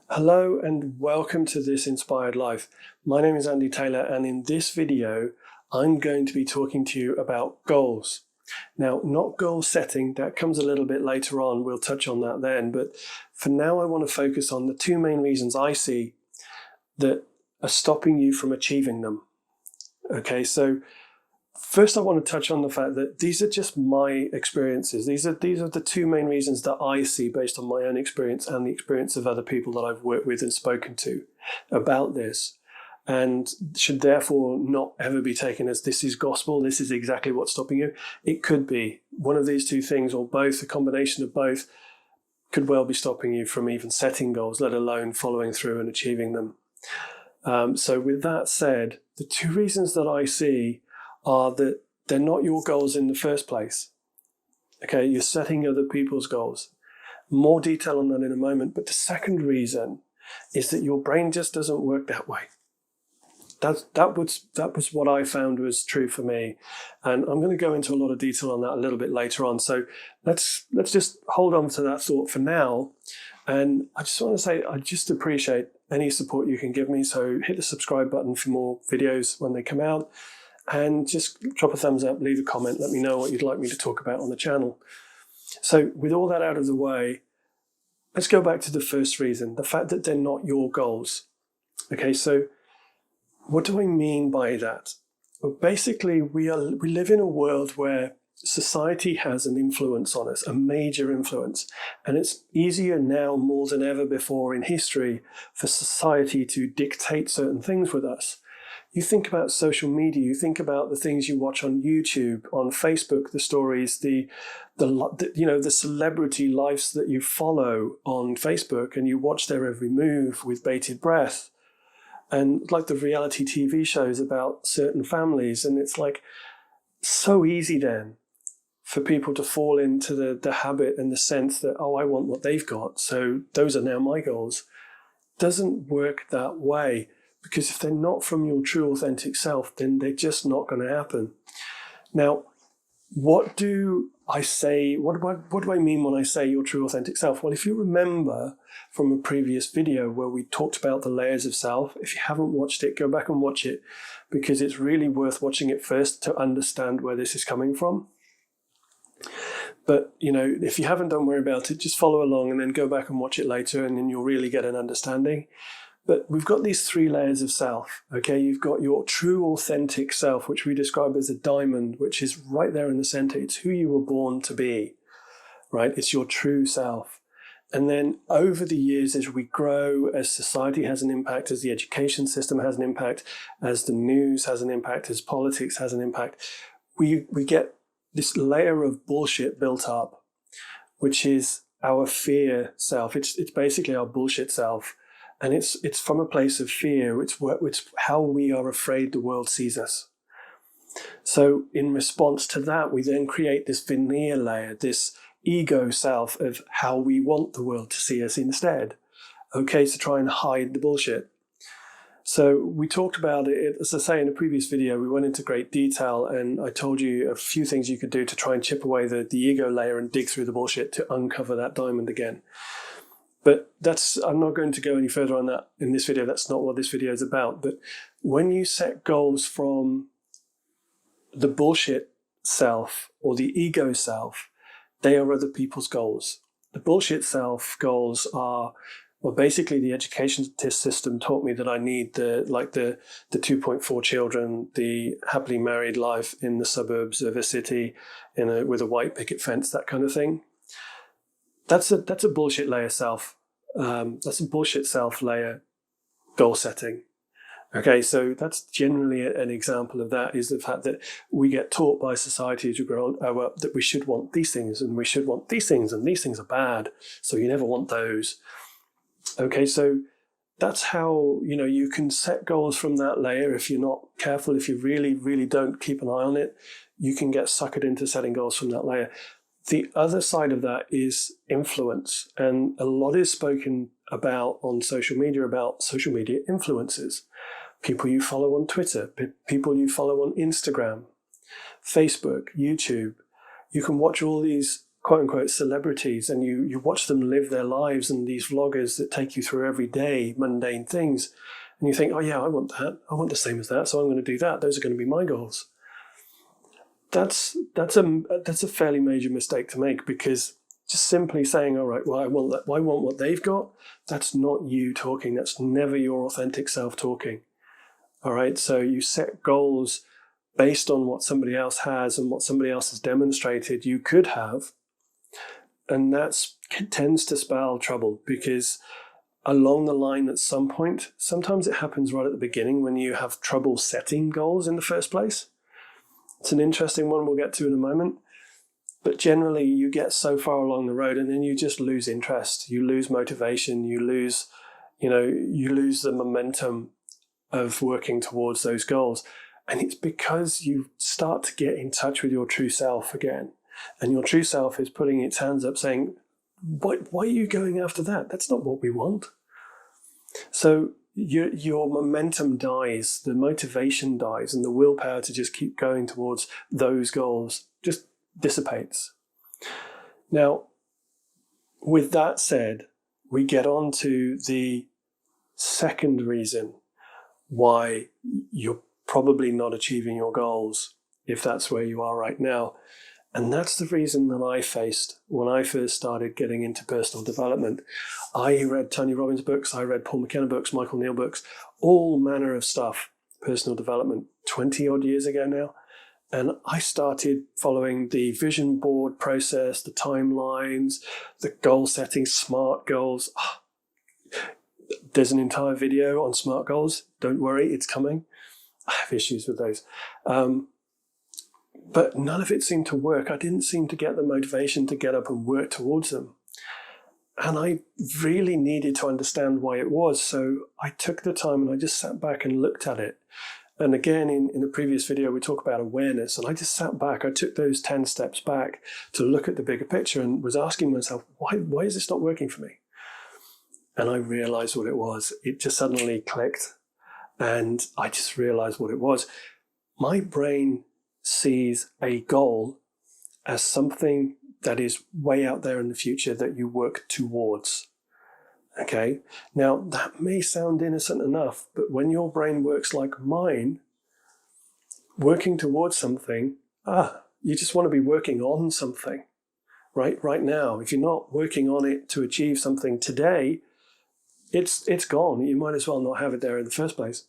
Hello and welcome to This Inspired Life. My name is Andy Taylor, and in this video I'm going to be talking to you about goals. Now, not goal setting, that comes a little bit later on, we'll touch on that then, but for now I want to focus on the two main reasons I see that are stopping you from achieving them. Okay, so first I want to touch on the fact that these are just my experiences. These are the two main reasons that I see based on my own experience and the experience of other people that I've worked with and spoken to about this, and should therefore not ever be taken as this is gospel, this is exactly what's stopping you. It could be one of these two things, or both, a combination of both, could well be stopping you from even setting goals, let alone following through and achieving them. So with that said, the two reasons that I see are that they're not your goals in the first place. Okay, you're setting other people's goals. More detail on that in a moment, but the second reason is that your brain just doesn't work that way. That was what I found was true for me, and I'm going to go into a lot of detail on that a little bit later on. So let's just hold on to that thought for now. And I just want to say I just appreciate any support you can give me. So hit the subscribe button for more videos when they come out. And just drop a thumbs up, leave a comment, let me know what you'd like me to talk about on the channel. So with all that out of the way, let's go back to the first reason, the fact that they're not your goals. Okay, so what do I mean by that? Well, basically, we live in a world where society has an influence on us, a major influence. And it's easier now more than ever before in history for society to dictate certain things with us. You think about social media, you think about the things you watch on YouTube, on Facebook, the stories, the celebrity lives that you follow on Facebook, and you watch their every move with bated breath. And like the reality TV shows about certain families, and it's like so easy then for people to fall into the habit and the sense that, oh, I want what they've got, so those are now my goals. Doesn't work that way. Because if they're not from your true, authentic self, then they're just not going to happen. Now, what do I say? What do I mean when I say your true, authentic self? Well, if you remember from a previous video where we talked about the layers of self, if you haven't watched it, go back and watch it, because it's really worth watching it first to understand where this is coming from. But, if you haven't, don't worry about it. Just follow along and then go back and watch it later, and then you'll really get an understanding. But we've got these three layers of self, okay? You've got your true, authentic self, which we describe as a diamond, which is right there in the center. It's who you were born to be, right? It's your true self. And then over the years, as we grow, as society has an impact, as the education system has an impact, as the news has an impact, as politics has an impact, we get this layer of bullshit built up, which is our fear self. It's basically our bullshit self. And it's from a place of fear. It's how we are afraid the world sees us. So in response to that, we then create this veneer layer, this ego self of how we want the world to see us instead. Okay, to try and hide the bullshit. So we talked about it, as I say in a previous video, we went into great detail, and I told you a few things you could do to try and chip away the ego layer and dig through the bullshit to uncover that diamond again. But I'm not going to go any further on that in this video. That's not what this video is about. But when you set goals from the bullshit self or the ego self, they are other people's goals. The bullshit self goals are, well, basically the education system taught me that I need the 2.4 children, the happily married life in the suburbs of a city with a white picket fence, that kind of thing. That's a bullshit layer self. That's a bullshit self layer goal setting. Okay, so that's generally an example of that, is the fact that we get taught by society as we grow up that we should want these things and we should want these things, and these things are bad, so you never want those. Okay, so that's how you can set goals from that layer. If you're not careful, if you really, really don't keep an eye on it, you can get suckered into setting goals from that layer. The other side of that is influence, and a lot is spoken about on social media about social media influencers. People you follow on Twitter, people you follow on Instagram, Facebook, YouTube. You can watch all these quote unquote celebrities, and you watch them live their lives, and these vloggers that take you through everyday mundane things, and you think, oh yeah, I want that. I want the same as that, so I'm going to do that. Those are going to be my goals. That's a fairly major mistake to make, because just simply saying, all right, well, I want that, I want what they've got, that's not you talking. That's never your authentic self talking. All right, so you set goals based on what somebody else has and what somebody else has demonstrated you could have, and that tends to spell trouble, because along the line at some point, sometimes it happens right at the beginning when you have trouble setting goals in the first place. It's an interesting one we'll get to in a moment. But generally, you get so far along the road and then you just lose interest. You lose motivation. You lose the momentum of working towards those goals. And it's because you start to get in touch with your true self again. And your true self is putting its hands up saying, why are you going after that? That's not what we want. So your momentum dies, the motivation dies, and the willpower to just keep going towards those goals just dissipates. Now, with that said, we get on to the second reason why you're probably not achieving your goals, if that's where you are right now. And that's the reason that I faced when I first started getting into personal development. I read Tony Robbins books, I read Paul McKenna books, Michael Neill books, all manner of stuff, personal development, 20 odd years ago now. And I started following the vision board process, the timelines, the goal setting, SMART goals. There's an entire video on SMART goals. Don't worry, it's coming. I have issues with those. But none of it seemed to work. I didn't seem to get the motivation to get up and work towards them. And I really needed to understand why it was. So I took the time and I just sat back and looked at it. And again, in the previous video, we talk about awareness. And I just sat back. I took those 10 steps back to look at the bigger picture and was asking myself, why is this not working for me? And I realized what it was. It just suddenly clicked. And I just realized what it was. My brain sees a goal as something that is way out there in the future that you work towards. Okay, now that may sound innocent enough, but when your brain works like mine, working towards something, you just want to be working on something right now. If you're not working on it to achieve something today, it's gone. You might as well not have it there in the first place.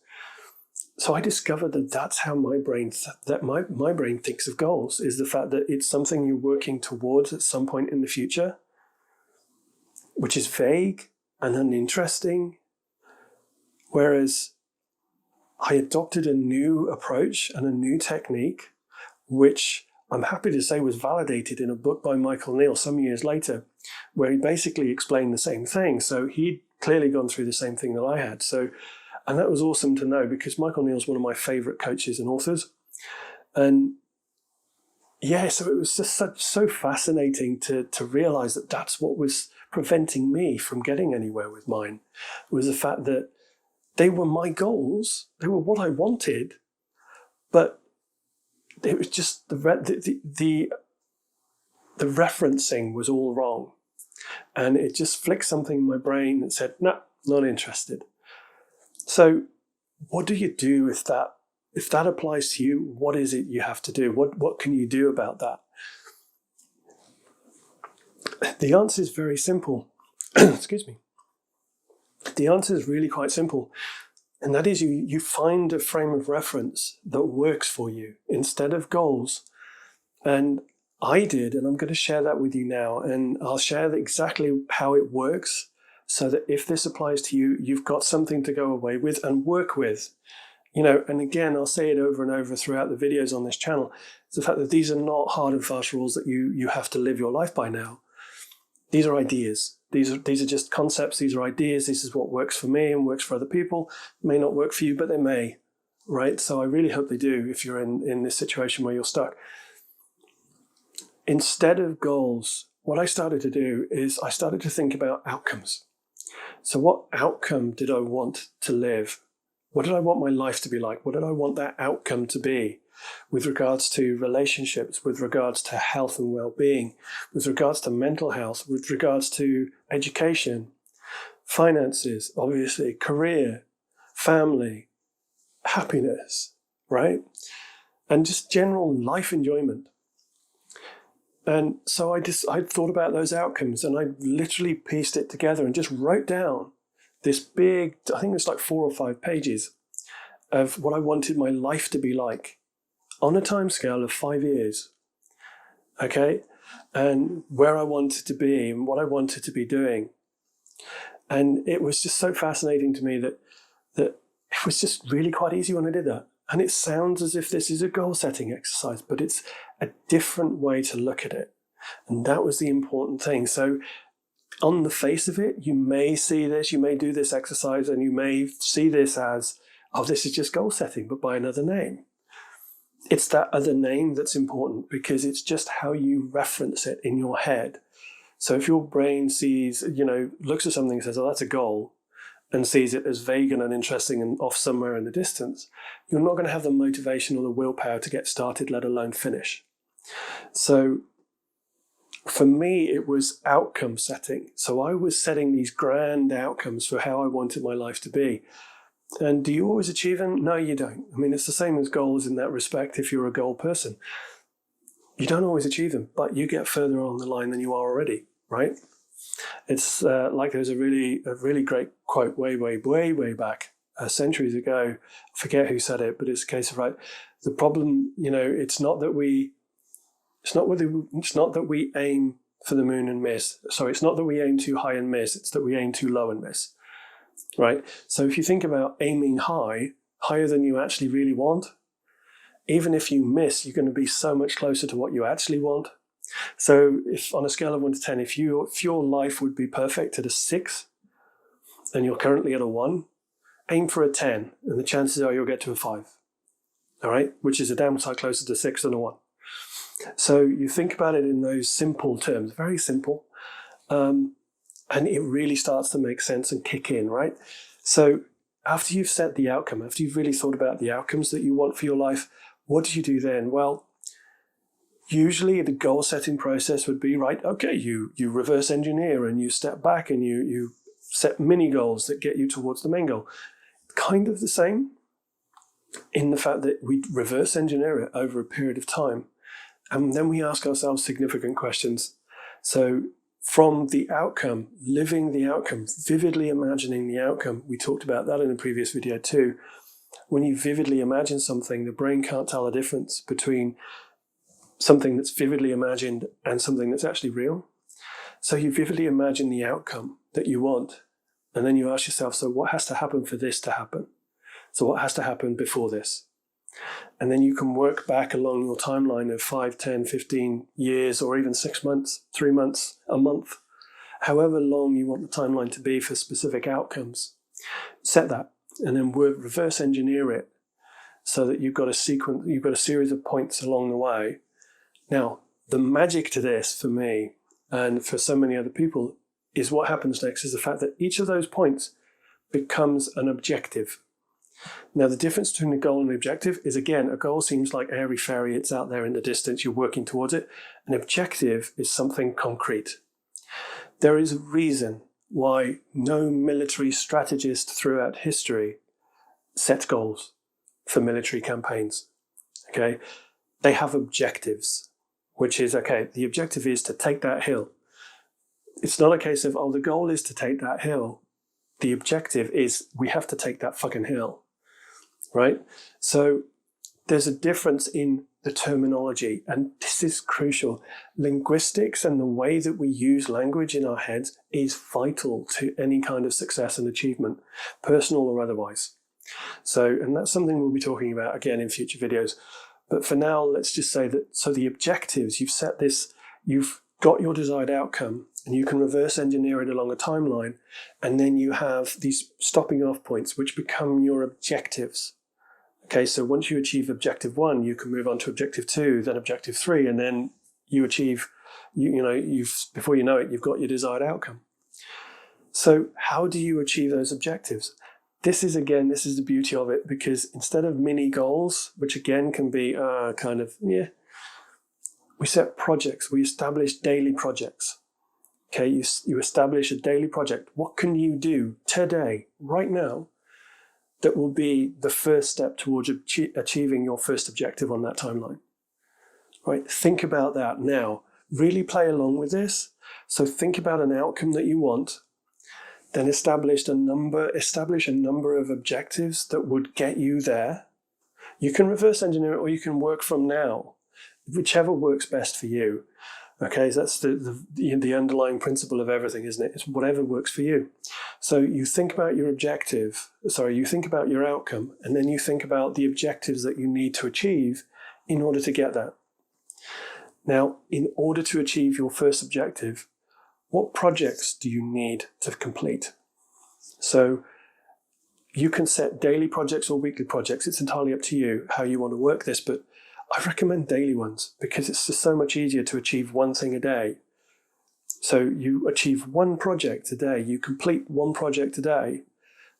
So I discovered that that's how my brain thinks of goals, is the fact that it's something you're working towards at some point in the future, which is vague and uninteresting. Whereas I adopted a new approach and a new technique, which I'm happy to say was validated in a book by Michael Neill some years later, where he basically explained the same thing. So he'd clearly gone through the same thing that I had. And that was awesome to know, because Michael Neill's one of my favorite coaches and authors. And yeah, so it was just so fascinating to realize that that's what was preventing me from getting anywhere with mine, was the fact that they were my goals, they were what I wanted, but it was just the referencing was all wrong. And it just flicked something in my brain that said, no, not interested. So what do you do with that? If that applies to you, what is it you have to do? What can you do about that? The answer is very simple. Excuse me. The answer is really quite simple. And that is you find a frame of reference that works for you instead of goals. And I did, and I'm going to share that with you now. And I'll share exactly how it works, so that if this applies to you, you've got something to go away with and work with. And again, I'll say it over and over throughout the videos on this channel. It's the fact that these are not hard and fast rules that you have to live your life by now. These are ideas. These are just concepts. These are ideas. This is what works for me and works for other people. It may not work for you, but they may, right? So I really hope they do if you're in this situation where you're stuck. Instead of goals, what I started to do is I started to think about outcomes. So what outcome did I want to live? What did I want my life to be like? What did I want that outcome to be? with regards to relationships, with regards to health and well-being, with regards to mental health, with regards to education, finances, obviously, career, family, happiness, right? And just general life enjoyment. And so I thought about those outcomes, and I literally pieced it together and just wrote down this big, I think it's like 4 or 5 pages of what I wanted my life to be like on a timescale of 5 years. Okay. And where I wanted to be and what I wanted to be doing. And it was just so fascinating to me that it was just really quite easy when I did that. And it sounds as if this is a goal setting exercise, but it's a different way to look at it. And that was the important thing. So on the face of it, you may see this, you may do this exercise, and you may see this as, oh, this is just goal setting, but by another name. It's that other name that's important, because it's just how you reference it in your head. So if your brain sees, looks at something and says, oh, that's a goal, and sees it as vague and uninteresting and off somewhere in the distance, you're not going to have the motivation or the willpower to get started, let alone finish. So for me, it was outcome setting. So I was setting these grand outcomes for how I wanted my life to be. And do you always achieve them? No, you don't. I mean, it's the same as goals in that respect if you're a goal person. You don't always achieve them, but you get further on the line than you are already, right? It's like there's a really great quote way back, centuries ago. I forget who said it, but it's a case of, right, the problem, it's not that we aim for the moon and miss. Sorry, it's not that we aim too high and miss. It's that we aim too low and miss, right? So if you think about aiming higher than you actually really want, even if you miss, you're going to be so much closer to what you actually want. So if on a scale of 1 to 10, if your life would be perfect at a 6 and you're currently at a 1, aim for a 10 and the chances are you'll get to a 5. All right, which is a damn sight closer to 6 than a 1. So you think about it in those simple terms, very simple, and it really starts to make sense and kick in, right? So after you've set the outcome, after you've really thought about the outcomes that you want for your life, what do you do then? Well, usually the goal setting process would be, right, okay, you reverse engineer and you step back and you set mini goals that get you towards the main goal. Kind of the same in the fact that we reverse engineer it over a period of time. And then we ask ourselves significant questions. So from the outcome, living the outcome, vividly imagining the outcome, we talked about that in a previous video too. When you vividly imagine something, the brain can't tell the difference between something that's vividly imagined and something that's actually real. So you vividly imagine the outcome that you want, and then you ask yourself, so what has to happen for this to happen? So what has to happen before this? And then you can work back along your timeline of 5, 10, 15 years, or even 6 months, 3 months, a month, however long you want the timeline to be for specific outcomes. Set that, and then reverse engineer it so that you've got a sequence, you've got a series of points along the way. Now, the magic to this for me and for so many other people is what happens next is the fact that each of those points becomes an objective. Now, the difference between a goal and an objective is, again, a goal seems like airy-fairy, it's out there in the distance, you're working towards it. An objective is something concrete. There is a reason why no military strategist throughout history sets goals for military campaigns. Okay, they have objectives, which is, okay, the objective is to take that hill. It's not a case of, oh, the goal is to take that hill. The objective is we have to take that fucking hill, right? So there's a difference in the terminology, and this is crucial. Linguistics and the way that we use language in our heads is vital to any kind of success and achievement, personal or otherwise. So, and that's something we'll be talking about again in future videos. But for now, let's just say that, so the objectives, you've set this, you've got your desired outcome, and you can reverse engineer it along a timeline, and then you have these stopping off points which become your objectives. Okay, so once you achieve objective 1, you can move on to objective 2, then objective 3, and then you achieve, before you know it, you've got your desired outcome. So how do you achieve those objectives? this is the beauty of it, because instead of mini goals, which again can be we set projects, we establish daily projects. Okay, you establish a daily project. What can you do today, right now, that will be the first step towards achieving your first objective on that timeline? Right? Think about that now. Really play along with this. So think about an outcome that you want, then establish a number of objectives that would get you there. You can reverse engineer it, or you can work from now, whichever works best for you. Okay, so that's the underlying principle of everything, isn't it? It's whatever works for you. So you think about your you think about your outcome, and then you think about the objectives that you need to achieve in order to get that. Now, in order to achieve your first objective, what projects do you need to complete? So you can set daily projects or weekly projects. It's entirely up to you how you want to work this, but I recommend daily ones because it's just so much easier to achieve one thing a day. So you achieve one project a day, you complete one project a day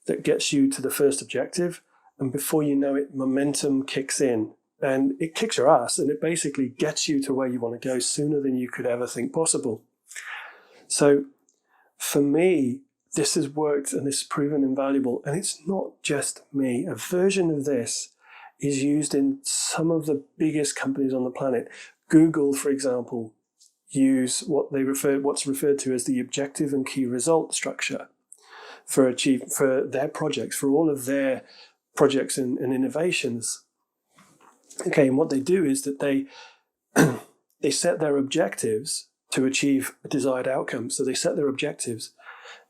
that gets you to the first objective, and before you know it, momentum kicks in. And it kicks your ass, and it basically gets you to where you want to go sooner than you could ever think possible. So for me, this has worked and it's proven invaluable. And it's not just me. A version of this is used in some of the biggest companies on the planet. Google, for example, use what's referred to as the objective and key result structure for their projects, for all of their projects and innovations. Okay, and what they do is that they set their objectives to achieve a desired outcome. So they set their objectives,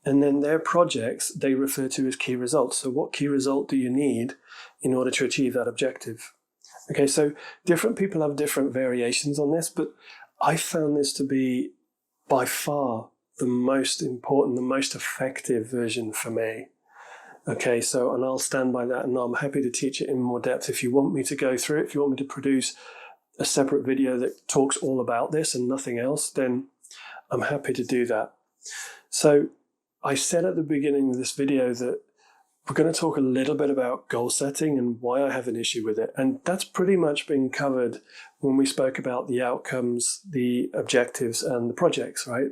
and then their projects they refer to as key results. So what key result do you need in order to achieve that objective? Okay, so different people have different variations on this, but I found this to be by far the most important, the most effective version for me. Okay, so, and I'll stand by that, and I'm happy to teach it in more depth. If you want me to go through it, if you want me to produce a separate video that talks all about this and nothing else, then I'm happy to do that. So I said at the beginning of this video that we're going to talk a little bit about goal setting and why I have an issue with it. And that's pretty much been covered when we spoke about the outcomes, the objectives, and the projects, right?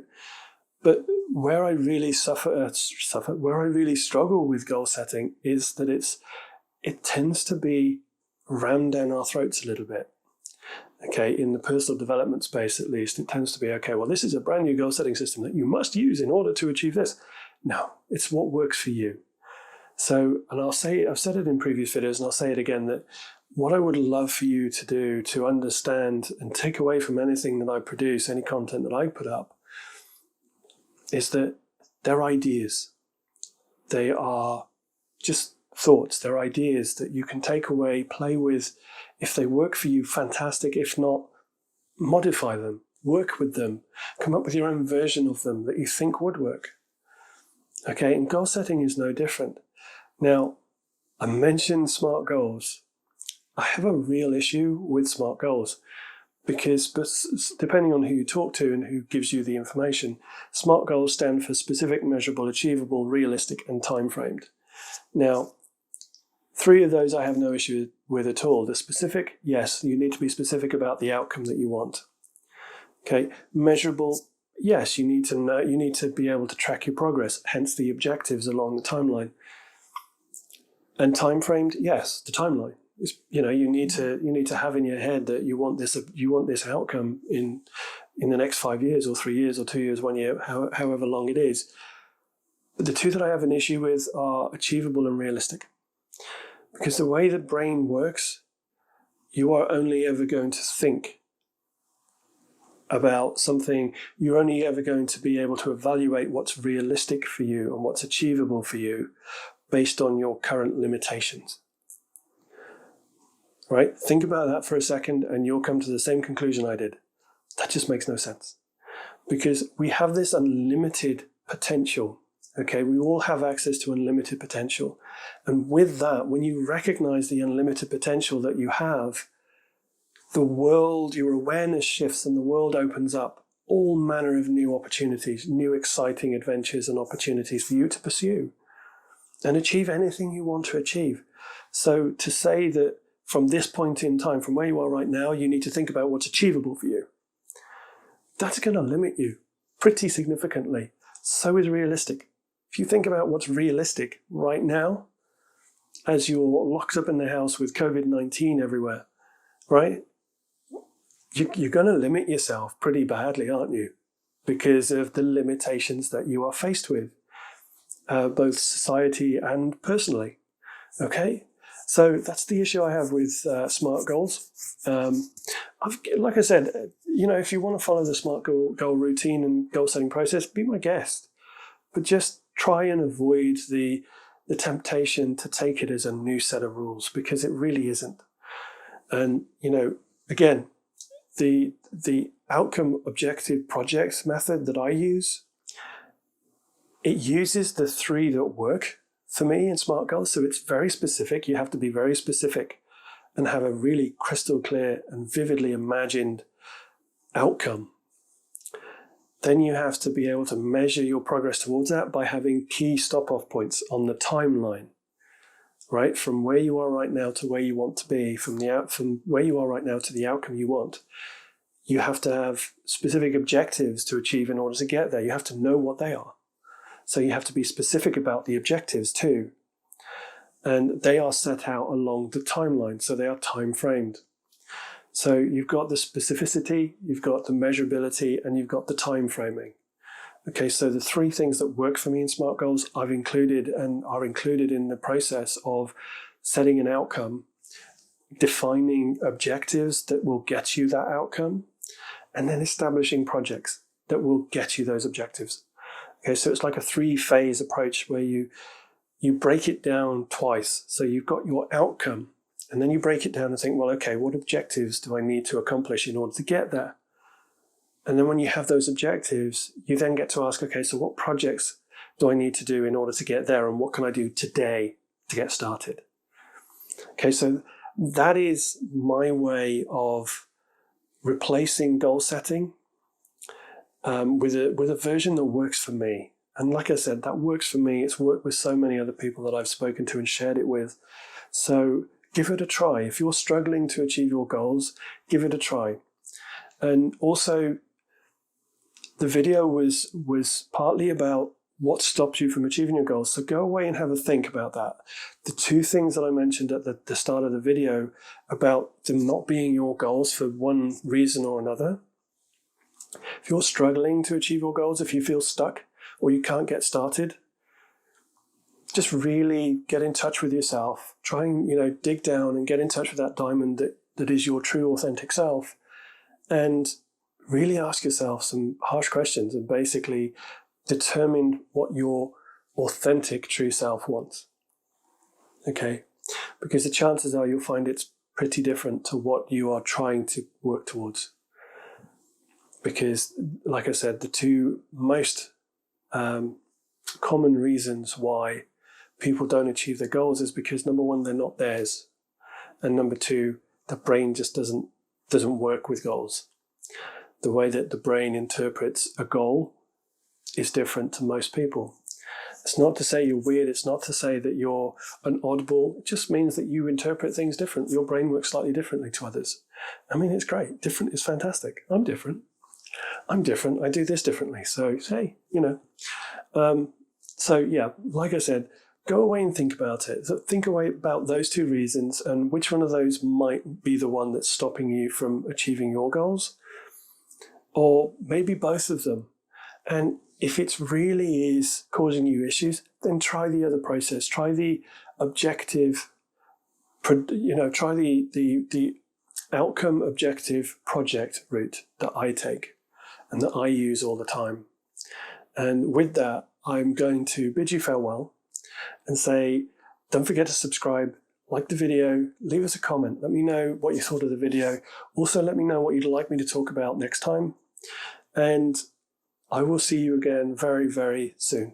But where I really where I really struggle with goal setting is that it tends to be rammed down our throats a little bit. Okay, in the personal development space at least, it tends to be, okay, well, this is a brand new goal setting system that you must use in order to achieve this. No, it's what works for you. So, and I've said it in previous videos, and I'll say it again, that what I would love for you to do to understand and take away from anything that I produce, any content that I put up, is that they're ideas. They are just thoughts. They're ideas that you can take away, play with. If they work for you, fantastic. If not, modify them, work with them, come up with your own version of them that you think would work. Okay, and goal setting is no different. Now, I mentioned SMART goals. I have a real issue with SMART goals because depending on who you talk to and who gives you the information, SMART goals stand for specific, measurable, achievable, realistic, and time-framed. Now, 3 of those I have no issue with at all. The specific, yes, you need to be specific about the outcome that you want. Okay, measurable, yes, you need to know, you need to be able to track your progress, hence the objectives along the timeline. And time-framed, yes, the timeline. You need to have in your head that you want this outcome in the next 5 years or 3 years or 2 years, 1 year, however long it is. But the 2 that I have an issue with are achievable and realistic. Because the way the brain works, you are only ever going to think about something, you're only ever going to be able to evaluate what's realistic for you and what's achievable for you based on your current limitations. Right? Think about that for a second and you'll come to the same conclusion I did. That just makes no sense. Because we have this unlimited potential. Okay, we all have access to unlimited potential. And with that, when you recognize the unlimited potential that you have, the world, your awareness shifts and the world opens up all manner of new opportunities, new exciting adventures and opportunities for you to pursue. and achieve anything you want to achieve. So to say that from this point in time, from where you are right now, you need to think about what's achievable for you, that's going to limit you pretty significantly. So is realistic. If you think about what's realistic right now, as you're locked up in the house with COVID-19 everywhere, right? You're going to limit yourself pretty badly, aren't you? Because of the limitations that you are faced with, both society and personally. Okay? So that's the issue I have with SMART goals. Like I said, if you want to follow the SMART goal routine and goal setting process, be my guest. But just try and avoid the temptation to take it as a new set of rules, because it really isn't. And, again, the outcome objective projects method that I use, it uses the 3 that work for me in SMART goals. So it's very specific. You have to be very specific and have a really crystal clear and vividly imagined outcome. Then you have to be able to measure your progress towards that by having key stop-off points on the timeline, right? From where you are right now to where you want to be, from where you are right now to the outcome you want. You have to have specific objectives to achieve in order to get there. You have to know what they are. So you have to be specific about the objectives too. And they are set out along the timeline, so they are time framed. So you've got the specificity, you've got the measurability, and you've got the time framing. Okay, so the 3 things that work for me in SMART goals I've included and are included in the process of setting an outcome, defining objectives that will get you that outcome, and then establishing projects that will get you those objectives. Okay, so it's like a 3-phase approach where you break it down twice. So you've got your outcome, and then you break it down and think, well, okay, what objectives do I need to accomplish in order to get there? And then when you have those objectives, you then get to ask, okay, so what projects do I need to do in order to get there, and what can I do today to get started? Okay, so that is my way of replacing goal setting with a version that works for me. And like I said, that works for me. It's worked with so many other people that I've spoken to and shared it with. So give it a try. If you're struggling to achieve your goals, give it a try. And also, the video was partly about what stops you from achieving your goals. So go away and have a think about that. The 2 things that I mentioned at the start of the video about them not being your goals for one reason or another. If you're struggling to achieve your goals, if you feel stuck or you can't get started, just really get in touch with yourself. Try and, dig down and get in touch with that diamond that is your true, authentic self. And really ask yourself some harsh questions and basically determine what your authentic true self wants. Okay? Because the chances are you'll find it's pretty different to what you are trying to work towards. Because, like I said, the 2 most common reasons why people don't achieve their goals is because, number 1, they're not theirs. And number 2, the brain just doesn't work with goals. The way that the brain interprets a goal is different to most people. It's not to say you're weird. It's not to say that you're an oddball. It just means that you interpret things different. Your brain works slightly differently to others. I mean, it's great. Different is fantastic. I'm different. I do this differently. So, hey, So, yeah, like I said, go away and think about it. Think away about those 2 reasons and which one of those might be the one that's stopping you from achieving your goals. Or maybe both of them. And if it really is causing you issues, then try the other process. Try the objective, try the outcome objective project route that I take and that I use all the time. And with that, I'm going to bid you farewell and say, don't forget to subscribe, like the video, leave us a comment. Let me know what you thought of the video. Also, let me know what you'd like me to talk about next time. And I will see you again very, very soon.